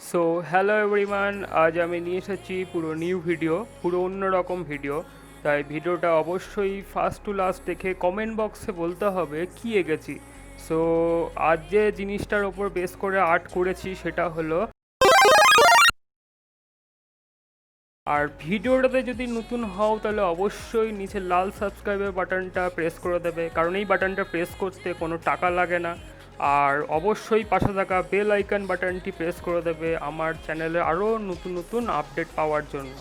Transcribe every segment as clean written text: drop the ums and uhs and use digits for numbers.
So hello everyone, আজ আমি নিয়ে এসেছি পুরো নিউ ভিডিও, পুরো অন্যরকম ভিডিও। তাই ভিডিওটা অবশ্যই ফার্স্ট টু লাস্ট দেখে কমেন্ট বক্সে বলতে হবে কি এঁকেছি। সো আজ যে জিনিসটার ওপর বেস করে আর্ট করেছি সেটা হলো, আর ভিডিওটাতে যদি নতুন হও তাহলে অবশ্যই নিচে লাল সাবস্ক্রাইবের বাটনটা প্রেস করে দেবে, কারণ এই বাটনটা প্রেস করতে কোনো টাকা লাগে না। আর অবশ্যই পাশে থাকা বেল আইকন বাটনটি প্রেস করে দেবে আমার চ্যানেলে আরও নতুন নতুন আপডেট পাওয়ার জন্য।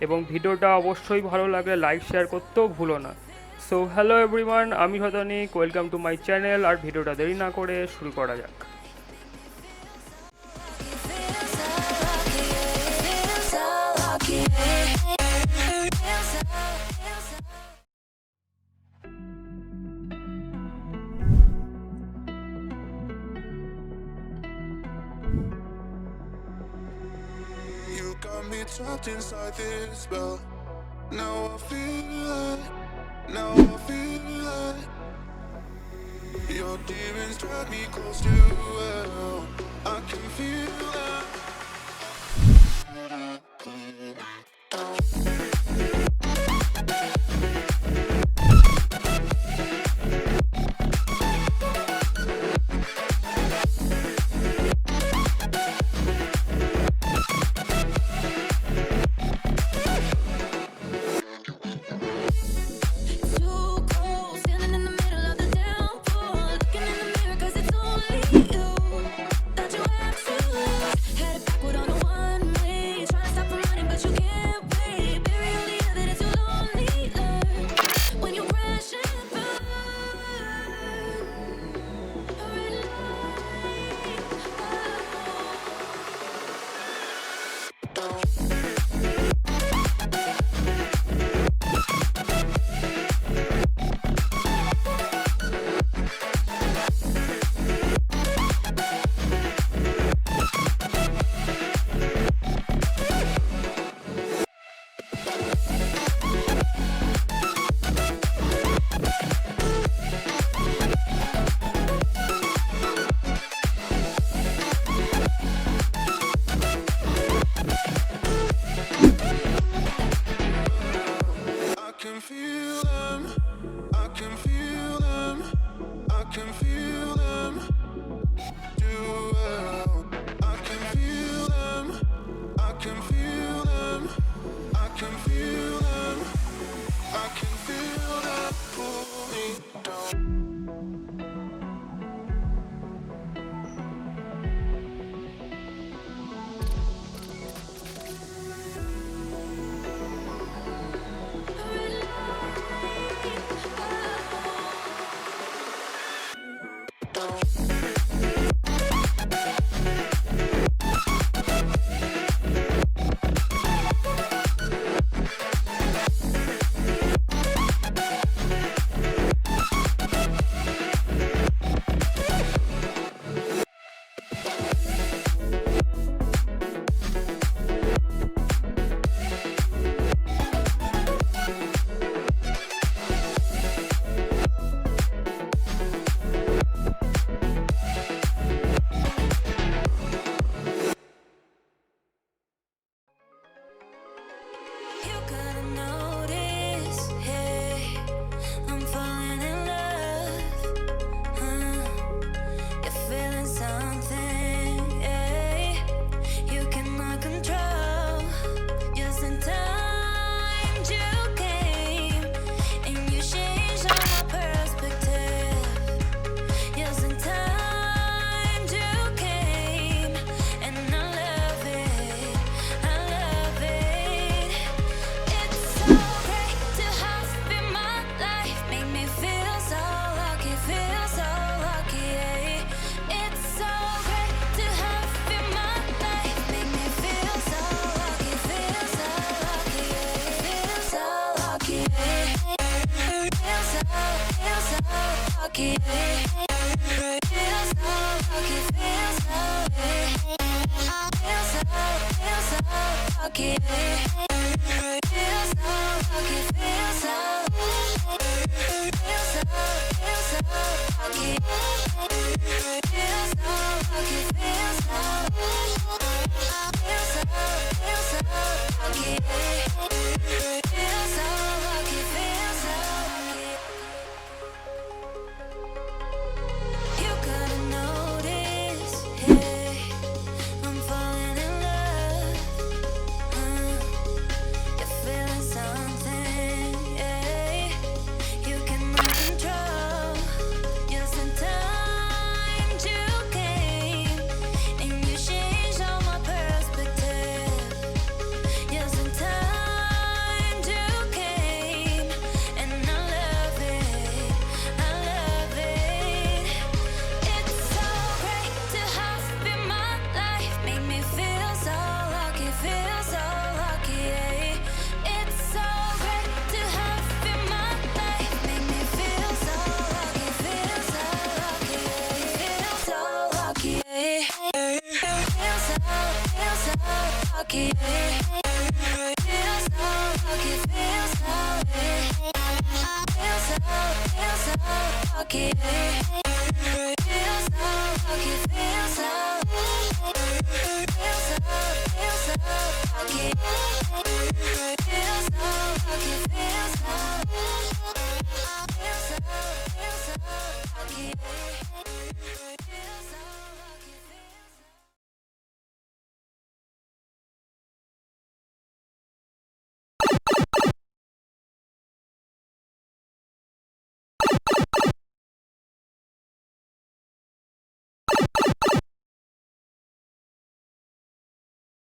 এবং ভিডিওটা অবশ্যই ভালো লাগলে লাইক শেয়ার করতেও ভুলো না। সো হ্যালো এভরিওয়ান, আমি সাতানিক, ওয়েলকাম টু মাই চ্যানেল। আর ভিডিওটা দেরি না করে শুরু করা যাক। You got me trapped inside this spell. Now I feel like your demons drag me close to hell. I can feel that. lucky. Feel so lucky, feel so feel so lucky. Feel so lucky, feel so lucky. Feel so lucky, feel so